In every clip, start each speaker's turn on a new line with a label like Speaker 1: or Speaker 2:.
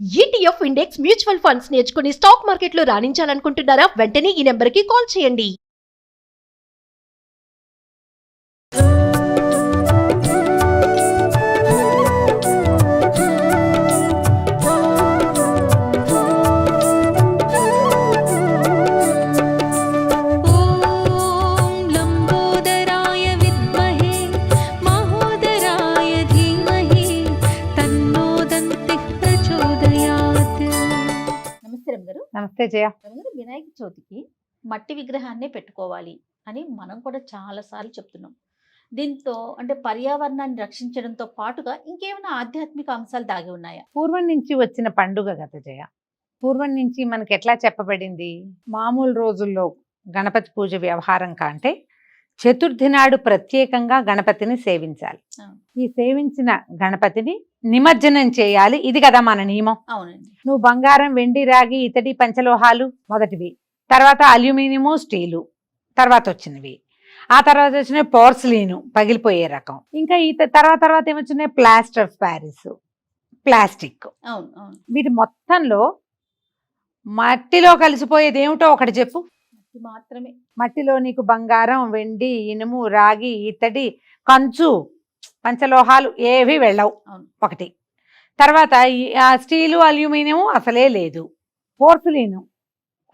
Speaker 1: ETF index mutual funds నేర్చుకుని stock మార్కెట్లో రాణించాలనుకుంటున్నారా? వెంటనే ఈ నెంబర్కి కాల్ చేయండి.
Speaker 2: నమస్తే రమగారు.
Speaker 3: నమస్తే జయ.
Speaker 2: రమగారు, వినాయక చవితికి మట్టి విగ్రహాన్నే పెట్టుకోవాలి అని మనం కూడా చాలా సార్లు చెప్తున్నాం. దీంతో అంటే పర్యావరణాన్ని రక్షించడంతో పాటుగా ఇంకేమైనా ఆధ్యాత్మిక అంశాలు దాగి ఉన్నాయా?
Speaker 3: పూర్వం నుంచి వచ్చిన పండుగ కదా జయ. పూర్వం నుంచి మనకి ఎట్లా చెప్పబడింది, మామూలు రోజుల్లో గణపతి పూజ వ్యవహారం కంటే చతుర్థి నాడు ప్రత్యేకంగా గణపతిని సేవించాలి. ఈ సేవించిన గణపతిని నిమజ్జనం చేయాలి, ఇది కదా మన నియమం.
Speaker 2: అవునండి.
Speaker 3: నువ్వు బంగారం, వెండి, రాగి, ఇతడి, పంచలోహాలు మొదటివి, తర్వాత అల్యూమినియము, స్టీలు తర్వాత వచ్చినవి, ఆ తర్వాత వచ్చినాయి పోర్సిలీను పగిలిపోయే రకం, ఇంకా ఈ తర్వాత ఏమొచ్చినాయి ప్లాస్టర్ ఆఫ్ ప్యారిస్, ప్లాస్టిక్.
Speaker 2: అవును అవును.
Speaker 3: వీటి మొత్తంలో మట్టిలో కలిసిపోయేది ఏమిటో ఒకటి చెప్పు.
Speaker 2: మట్టి మాత్రమే.
Speaker 3: మట్టిలో నీకు బంగారం, వెండి, ఇనుము, రాగి, ఇత్తడి, కంచు, పంచలోహాలు ఏవి వెళ్ళవు.
Speaker 2: అవును.
Speaker 3: ఒకటి. తర్వాత స్టీలు, అల్యూమినియం అసలే లేదు. పోర్సిలీను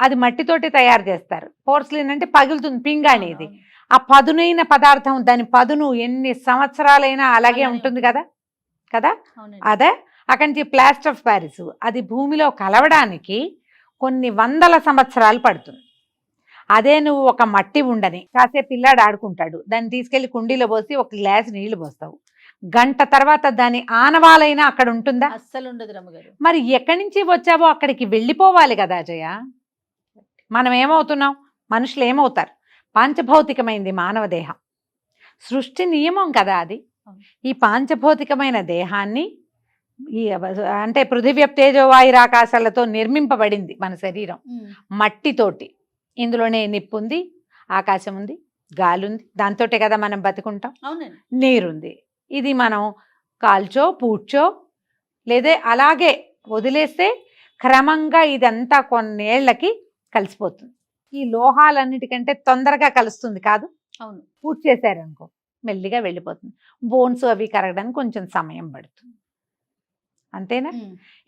Speaker 3: అది మట్టితోటి తయారు చేస్తారు. పోర్సిలీన్ అంటే పగులుతుంది, పింగాణి. ఇది ఆ పదునైన పదార్థం, దాని పదును ఎన్ని సంవత్సరాలైనా అలాగే ఉంటుంది కదా కదా. అదే అక్కడి నుంచి ప్లాస్టర్ ఆఫ్ ప్యారిస్, అది భూమిలో కలవడానికి కొన్ని వందల సంవత్సరాలు పడుతుంది. అదే నువ్వు ఒక మట్టి ఉండని కాసేపు పిల్లాడు ఆడుకుంటాడు, దాన్ని తీసుకెళ్లి కుండీలో పోసి ఒక గ్లాస్ నీళ్లు పోస్తావు, గంట తర్వాత దాని ఆనవాలైనా అక్కడ ఉంటుందా?
Speaker 2: అస్సలు ఉండదు రమగారు.
Speaker 3: మరి ఎక్కడి నుంచి వచ్చావో అక్కడికి వెళ్ళిపోవాలి కదా జయ. మనం ఏమవుతున్నాం, మనుషులు ఏమవుతారు? పాంచభౌతికమైంది మానవ దేహం, సృష్టి నియమం కదా అది. ఈ పాంచభౌతికమైన దేహాన్ని అంటే పృథివ్య తేజోవాయురాకాశాలతో నిర్మింపబడింది మన శరీరం, మట్టితోటి. ఇందులోనే నిప్పు ఉంది, ఆకాశం ఉంది, గాలి ఉంది, దాంతోటే కదా మనం బతుకుంటాం. నీరుంది. ఇది మనం కాల్చో పూడ్చో లేదే అలాగే వదిలేస్తే క్రమంగా ఇదంతా కొన్నేళ్లకి కలిసిపోతుంది. ఈ లోహాలన్నిటికంటే తొందరగా కలుస్తుంది కాదు.
Speaker 2: అవును.
Speaker 3: పూజ చేశారనుకో మెల్లిగా వెళ్ళిపోతుంది. బోన్స్ అవి కరగడానికి కొంచెం సమయం పడుతుంది, అంతేనా?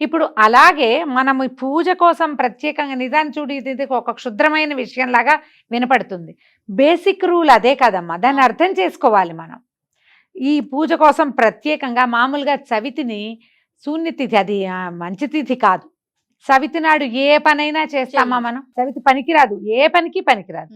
Speaker 3: ఇప్పుడు అలాగే మనం ఈ పూజ కోసం ప్రత్యేకంగా నిదాన్ని చూడు, ఇది ఒక క్షుద్రమైన విషయంలాగా వినపడుతుంది. బేసిక్ రూల్ అదే కదమ్మా, దాన్ని అర్థం చేసుకోవాలి మనం. ఈ పూజ కోసం ప్రత్యేకంగా మామూలుగా చవితిని శూన్యతిథి, అది మంచి తిథి కాదు. చవితి నాడు ఏ పనైనా చేస్తామా మనం? చవితి పనికిరాదు, ఏ పనికి పనికిరాదు.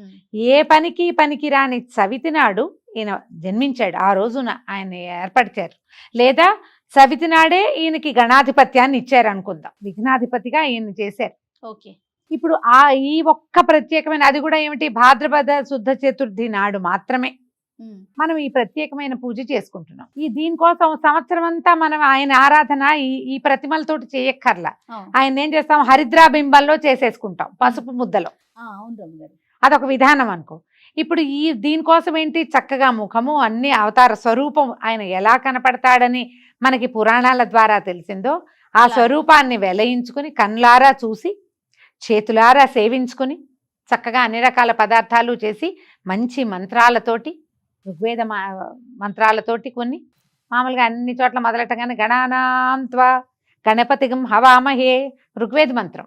Speaker 3: ఏ పనికి పనికిరాని చవితి నాడు ఈయన జన్మించాడు, ఆ రోజున ఆయన ఏర్పరిచారు. లేదా చవితి నాడే ఈయనకి గణాధిపత్యాన్ని ఇచ్చారు అనుకుందాం, విఘ్నాధిపతిగా ఈయన చేశారు.
Speaker 2: ఓకే.
Speaker 3: ఇప్పుడు ఈ ఒక్క ప్రత్యేకమైన, అది కూడా ఏమిటి, భాద్రపద శుద్ధ చతుర్థి నాడు మాత్రమే మనం ఈ ప్రత్యేకమైన పూజ చేసుకుంటున్నాం. దీనికోసం సంవత్సరం అంతా మనం ఆయన ఆరాధన ఈ ప్రతిమలతోటి చేయక్కర్లా. ఆయన ఏం చేస్తాం, హరిద్రాబింబంలో చేసేసుకుంటాం, పసుపు ముద్దలో. అదొక విధానం అనుకో. ఇప్పుడు దీనికోసం ఏంటి, చక్కగా ముఖము అన్ని అవతార స్వరూపం, ఆయన ఎలా కనపడతాడని మనకి పురాణాల ద్వారా తెలిసిందో ఆ స్వరూపాన్ని వెలయించుకుని కన్నులారా చూసి చేతులారా సేవించుకుని చక్కగా అన్ని రకాల పదార్థాలు చేసి మంచి మంత్రాలతోటి, ఋగ్వేద మంత్రాలతోటి, కొన్ని మామూలుగా అన్ని చోట్ల మొదలెట్టగానే గణానాంత్వ గణపతిగం హవామహే ఋగ్వేద మంత్రం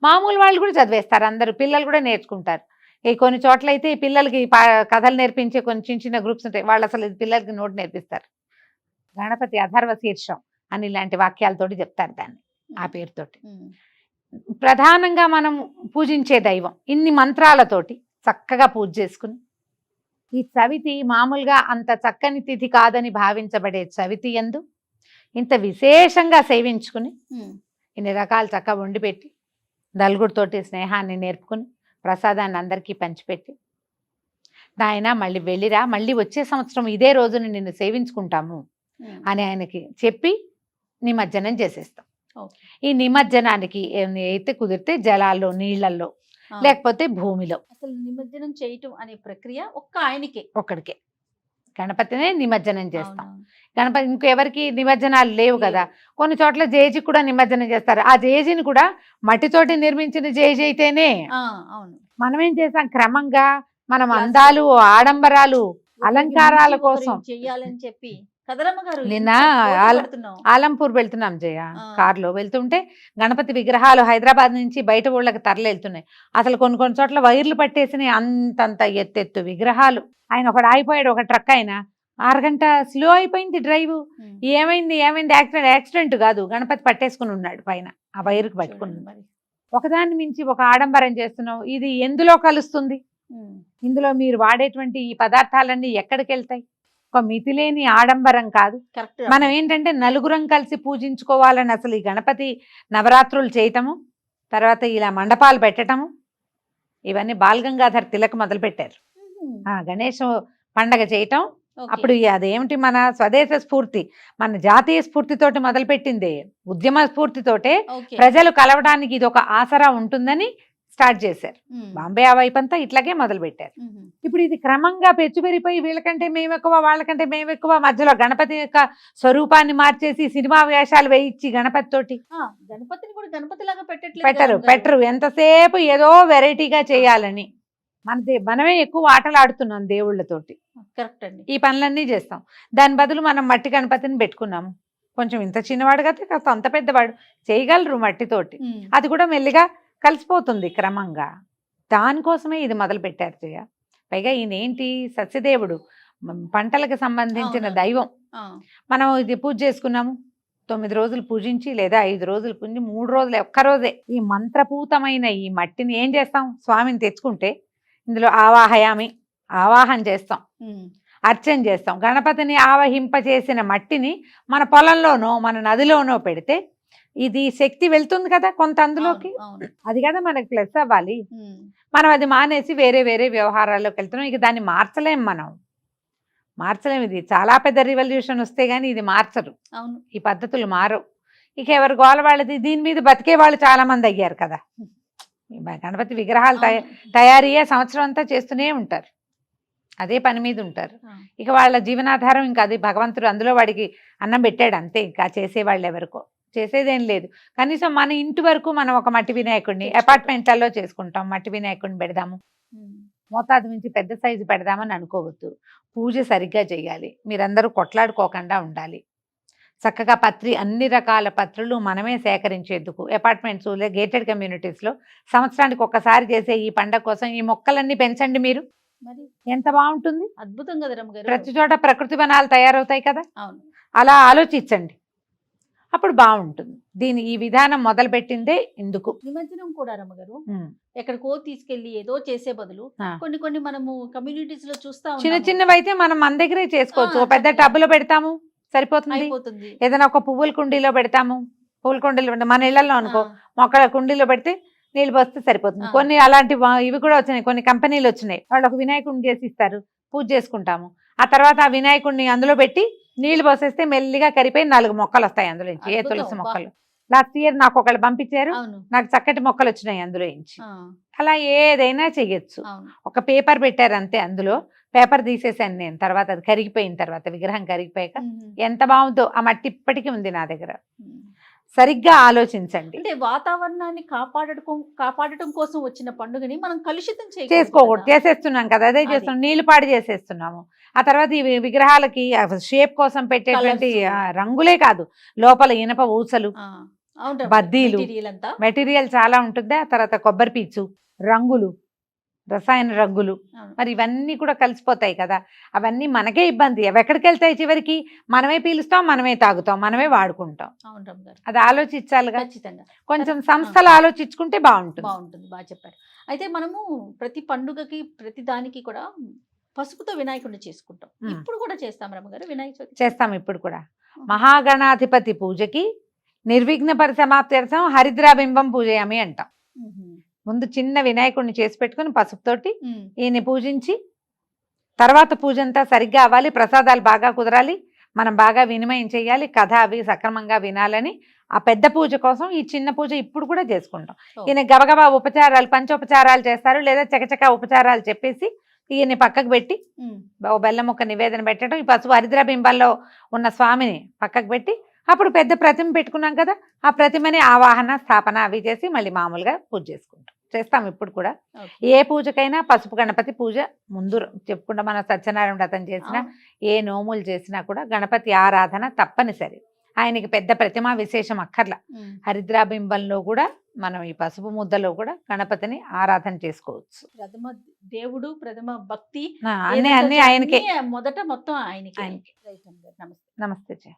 Speaker 3: మామూలు వాళ్ళు కూడా చదివేస్తారు, అందరూ పిల్లలు కూడా నేర్చుకుంటారు. కొన్ని చోట్ల అయితే పిల్లలకి కథలు నేర్పించే కొన్ని చిన్న చిన్న గ్రూప్స్ ఉంటాయి, వాళ్ళు అసలు పిల్లలకి నోటు నేర్పిస్తారు. గణపతి అథర్వ శీర్షం అని ఇలాంటి వాక్యాలతోటి చెప్తారు దాన్ని, ఆ పేరుతోటి. ప్రధానంగా మనం పూజించే దైవం ఇన్ని మంత్రాలతోటి చక్కగా పూజ చేసుకుని, ఈ చవితి మామూలుగా అంత చక్కని తిథి కాదని భావించబడే చవితి యందు ఇంత విశేషంగా సేవించుకుని ఇన్ని రకాలు చక్కగా వండి పెట్టి నలుగురితోటి స్నేహాన్ని నేర్పుకుని ప్రసాదాన్ని అందరికీ పంచిపెట్టి, నాయన మళ్ళీ వెళ్ళిరా, మళ్ళీ వచ్చే సంవత్సరం ఇదే రోజుని నిన్ను సేవించుకుంటాము అని ఆయనకి చెప్పి నిమజ్జనం చేసేస్తాం. ఈ నిమజ్జనానికి అయితే కుదిరితే జలాల్లో, నీళ్లలో, లేకపోతే భూమిలో.
Speaker 2: అసలు నిమజ్జనం చేయటం అనే ప్రక్రియ ఆయనకే,
Speaker 3: ఒక్కడికే. గణపతినే నిమజ్జనం చేస్తాం.
Speaker 2: అవునవును.
Speaker 3: గణపతి ఇంకెవరికి నిమజ్జనాలు లేవు కదా. కొన్ని చోట్ల జేజీ కూడా నిమజ్జనం చేస్తారు. ఆ జేజీని కూడా మట్టితోటి నిర్మించిన జేజీ అయితేనే.
Speaker 2: అవును.
Speaker 3: మనం ఏం చేసాం, క్రమంగా మనం
Speaker 2: Class
Speaker 3: అందాలు, ఆడంబరాలు,
Speaker 2: ఒకరికి
Speaker 3: అలంకారాల
Speaker 2: మించి ఒకరు
Speaker 3: కోసం
Speaker 2: చెయ్యాలని చెప్పి కదరమ్మ గారు
Speaker 3: నిన్న
Speaker 2: ఎంత పోటీ
Speaker 3: ఆల-
Speaker 2: పడుతున్నావు.
Speaker 3: ఆలంపూర్ వెళ్తున్నాం జయ.
Speaker 2: ఆ.
Speaker 3: కారులో వెళ్తుంటే గణపతి విగ్రహాలు హైదరాబాద్ నుంచి బయట ఊళ్ళకి తరలి వెళ్తున్నాయి. అసలు కొన్ని కొన్ని చోట్ల వైర్లు పట్టేసినాయి, అంతంత ఎత్తెత్తు విగ్రహాలు. ఆయన ఒకడు ఆగిపోయాడు, ఒక ట్రక్ ఆయన 6 గంట స్లో అయిపోయింది డ్రైవ్.
Speaker 2: ఉమ్.
Speaker 3: ఏమైంది యాక్సిడెంట్ కాదు, గణపతి పట్టేసుకుని ఉన్నాడు పైన, ఆ వైరుకి పట్టుకుని.
Speaker 2: చూడండి మరి.
Speaker 3: ఒకదాన్ని మించి ఒక ఆడంబరం చేస్తున్నావు. ఇది ఎందులో కలుస్తుంది?
Speaker 2: ఉమ్.
Speaker 3: ఇందులో మీరు వాడేటువంటి ఈ పదార్థాలన్నీ ఎక్కడికి వెళ్తాయి? ఒక మితిలేని ఆడంబరం కాదు.
Speaker 2: కరెక్ట్.
Speaker 3: మనం ఏంటంటే నలుగురం కలిసి పూజించుకోవాలని అసలు ఈ గణపతి నవరాత్రులు చేయటము, తర్వాత ఇలా మండపాలు పెట్టటము, ఇవన్నీ బాలగంగాధర్ తిలక్ మొదలు పెట్టారు.
Speaker 2: ఉమ్.
Speaker 3: గణేష్ పండగ చేయటం.
Speaker 2: ఓకే.
Speaker 3: అప్పుడు అదేమిటి, మన స్వదేశ స్ఫూర్తి, మన జాతీయ స్ఫూర్తితోటి మొదలుపెట్టింది, ఉద్యమ స్ఫూర్తితోటే
Speaker 2: ఓకే.
Speaker 3: ప్రజలు కలవడానికి ఇది ఒక ఆసరా ఉంటుందని స్టార్ట్ చేశారు.
Speaker 2: ఉమ్.
Speaker 3: బాంబే ఆ వైపు అంతా ఇట్లాగే మొదలు పెట్టారు.
Speaker 2: ఉమ్.
Speaker 3: ఇప్పుడు ఇది క్రమంగా పెరిగిపోయి వీళ్ళకంటే మేము ఎక్కువ, వాళ్ళకంటే మేము ఎక్కువ, మధ్యలో గణపతి యొక్క స్వరూపాన్ని మార్చేసి సినిమా వేషాలు వేయించి గణపతి తోటి
Speaker 2: గణపతిని కూడా గణపతి లాగా పెట్టట్లేదు
Speaker 3: పెట్టరు. ఎంతసేపు ఏదో వెరైటీగా చేయాలని మనమే ఎక్కువ ఆటలు ఆడుతున్నాం దేవుళ్ళతోటి.
Speaker 2: కరెక్ట్ అండి.
Speaker 3: ఈ పనులన్నీ చేస్తాం. దాని బదులు మనం మట్టి గణపతిని పెట్టుకున్నాము. కొంచెం ఇంత చిన్నవాడు కదా, కాస్త అంత పెద్దవాడు చేయగలరు మట్టితోటి.
Speaker 2: ఉమ్.
Speaker 3: అది కూడా మెల్లిగా కలిసిపోతుంది క్రమంగా. దానికోసమే ఇది మొదలు పెట్టారు జయ. పైగా ఈయన ఏంటి, సస్యదేవుడు, పంటలకు సంబంధించిన
Speaker 2: అవును.
Speaker 3: దైవం.
Speaker 2: ఆ.
Speaker 3: మనం ఇది పూజ చేసుకున్నాము, 9 రోజులు పూజించి లేదా 5 రోజులు పూజించి 3 రోజులు ఒక్కరోజే ఈ మంత్రపూతమైన ఈ మట్టిని ఏం చేస్తాం, స్వామిని తెచ్చుకుంటే ఇందులో ఆవాహన చేస్తాం,
Speaker 2: ఉమ్.
Speaker 3: అర్చన చేస్తాం. గణపతిని ఆవహింపచేసిన మట్టిని మన పొలంలోనో మన నదిలోనో పెడితే ఇది శక్తి వెళ్తుంది కదా కొంత అందులోకి.
Speaker 2: అవును.
Speaker 3: అది కదా మనకి ప్లస్ అవ్వాలి.
Speaker 2: ఉమ్.
Speaker 3: మనం అది మానేసి వేరే వేరే వ్యవహారాల్లోకి వెళ్తున్నాం. ఇక దాన్ని మార్చలేం, ఇది చాలా పెద్ద రివల్యూషన్ వస్తే గానీ ఇది మార్చరు.
Speaker 2: అవును.
Speaker 3: ఈ పద్ధతులు మారవు. ఇక ఎవరి గోల వాళ్ళది. దీని మీద బతికే వాళ్ళు చాలా మంది అయ్యారు కదా. ఈ గణపతి విగ్రహాలు తయారయ్యే సంవత్సరం అంతా చేస్తూనే ఉంటారు, అదే పని మీద ఉంటారు. ఇక వాళ్ళ జీవనాధారం ఇంకా అది భగవంతుడు అందులో వాడికి అన్నం పెట్టాడు అంతే. ఇంకా చేసేవాళ్ళు ఎవరికో, చేసేదేం లేదు. కనీసం మన ఇంటి వరకు మనం ఒక మట్టి వినాయకుడిని అపార్ట్మెంట్లలో చేసుకుంటాం, మట్టి వినాయకుడిని పెడదాము, మోతాదు నుంచి పెద్ద సైజు పెడదామని అనుకోవద్దు. పూజ సరిగ్గా చేయాలి, మీరందరూ కొట్లాడుకోకుండా ఉండాలి. చక్కగా అన్ని రకాల పత్రులు మనమే సేకరించేందుకు అపార్ట్మెంట్స్, గేటెడ్ కమ్యూనిటీస్లో సంవత్సరానికి ఒక్కసారి చేసే ఈ పండగ కోసం ఈ మొక్కలన్నీ పెంచండి. మీరు
Speaker 2: మరి
Speaker 3: ఎంత బాగుంటుంది.
Speaker 2: అద్భుతం కదా రమ్మగారు.
Speaker 3: ప్రతి చోట ప్రకృతి వనాలు తయారవుతాయి కదా.
Speaker 2: అవును.
Speaker 3: అలా ఆలోచించండి, అప్పుడు బాగుంటుంది. ఈ విధానం మొదలు పెట్టిందే ఇందుకు.
Speaker 2: నిమజ్జనం కూడా రమ్మగారు ఎక్కడికో తీసుకెళ్లి ఏదో చేసే బదులు కొన్ని మనము కమ్యూనిటీస్ లో చూస్తా
Speaker 3: చిన్నవి అయితే మనం మన దగ్గరే చేసుకోవచ్చు. పెద్ద టబ్బులో పెడతాము సరిపోతుంది. ఏదైనా ఒక పువ్వుల కుండీలో పెడతాము, పువ్వుల కుండీలో మన ఇళ్లలో అనుకో మొక్కల కుండీలో పెడితే నీళ్ళు పోస్తే సరిపోతుంది. కొన్ని అలాంటి ఇవి కూడా వచ్చినాయి, కొన్ని కంపెనీలు వచ్చినాయి. వాళ్ళు ఒక వినాయకుడిని చేసి ఇస్తారు, పూజ చేసుకుంటాము. ఆ తర్వాత ఆ వినాయకుడిని అందులో పెట్టి నీళ్లు పోసేస్తే మెల్లిగా కరిపోయి 4 మొక్కలు వస్తాయి అందులో నుంచి. ఏ తులసి మొక్కలు లాస్ట్ ఇయర్ నాకు ఒకళ్ళు పంపించారు, నాకు చక్కటి మొక్కలు వచ్చినాయి అందులో నుంచి. అలా ఏదైనా చెయ్యొచ్చు. ఒక పేపర్ పెట్టారు అంతే, అందులో పేపర్ తీసేసాను నేను. తర్వాత అది కరిగిపోయిన తర్వాత, విగ్రహం కరిగిపోయాక ఎంత బాగుందో. ఆ మట్టి ఇప్పటికీ ఉంది నా దగ్గర. సరిగ్గా ఆలోచించండి.
Speaker 2: అంటే వాతావరణాన్ని కాపాడటం కోసం వచ్చిన పండుగని మనం కలుషితం
Speaker 3: చేసుకోకూడదు. చేసేస్తున్నాం కదా, అదే చేస్తున్నాం, నీళ్లు పాడు చేసేస్తున్నాము. ఆ తర్వాత ఈ విగ్రహాలకి షేప్ కోసం పెట్టేటువంటి రంగులే కాదు, లోపల ఇనప ఊసలు, బద్దీలు, మెటీరియల్ చాలా ఉంటుంది. ఆ తర్వాత కొబ్బరి పీచు, రంగులు, రసాయన రంగులు, మరి ఇవన్నీ కూడా కలిసిపోతాయి కదా. అవన్నీ మనకే ఇబ్బంది. అవి ఎక్కడికి వెళ్తాయి చివరికి? మనమే పీలుస్తాం, మనమే తాగుతాం, మనమే వాడుకుంటాం. అది ఆలోచించాలి ఖచ్చితంగా. కొంచెం సంస్థలు ఆలోచించుకుంటే బాగుంటుంది.
Speaker 2: బాగా చెప్పారు. అయితే మనము ప్రతి పండుగకి ప్రతి దానికి కూడా పసుపుతో వినాయకుడిని చేసుకుంటాం. ఇప్పుడు కూడా చేస్తాం రమ్మగారు వినాయక చవితి?
Speaker 3: చేస్తాం ఇప్పుడు కూడా. మహాగణాధిపతి పూజకి నిర్విఘ్న పరిసమాప్త్యర్థం హరిద్రాబింబం పూజయామి అంటాం. ముందు చిన్న వినాయకుడిని చేసి పెట్టుకుని పసుపుతోటి ఈయన్ని పూజించి, తర్వాత పూజ అంతా సరిగ్గా అవ్వాలి, ప్రసాదాలు బాగా కుదరాలి, మనం బాగా వినిమయం చేయాలి, కథ అవి సక్రమంగా వినాలని ఆ పెద్ద పూజ కోసం ఈ చిన్న పూజ ఇప్పుడు కూడా చేసుకుంటాం. ఈయన గబగబా ఉపచారాలు, పంచోపచారాలు చేస్తారు, లేదా చకచక ఉపచారాలు చెప్పేసి ఈయన్ని పక్కకు పెట్టి ఓ బెల్లం ఒక నివేదన పెట్టడం, ఈ పసుపు హరిద్రా బింబాల్లో ఉన్న స్వామిని పక్కకు పెట్టి అప్పుడు పెద్ద ప్రతిమ పెట్టుకున్నాం కదా, ఆ ప్రతిమని ఆవాహన స్థాపన అవి చేసి మళ్ళీ మామూలుగా పూజ చేసుకుంటాం, చేస్తాం ఇప్పుడు కూడా. ఏ పూజకైనా పసుపు గణపతి పూజ ముందు చెప్పుకుంటా, మన సత్యనారాయణ వ్రతం చేసినా ఏ నోములు చేసినా కూడా గణపతి ఆరాధన తప్పనిసరి. ఆయనకి పెద్ద ప్రతిమా విశేషం అక్కర్లా. హరిద్రా బింబంలో కూడా మనం ఈ పసుపు ముద్దలో కూడా గణపతిని ఆరాధన చేసుకోవచ్చు.
Speaker 2: ప్రథమ దేవుడు, ప్రథమ భక్తి
Speaker 3: అన్నీ ఆయనకే.
Speaker 2: మొదట మొత్తం ఆయనకి.
Speaker 3: ఆయనకి.
Speaker 2: నమస్తే.
Speaker 3: నమస్తే.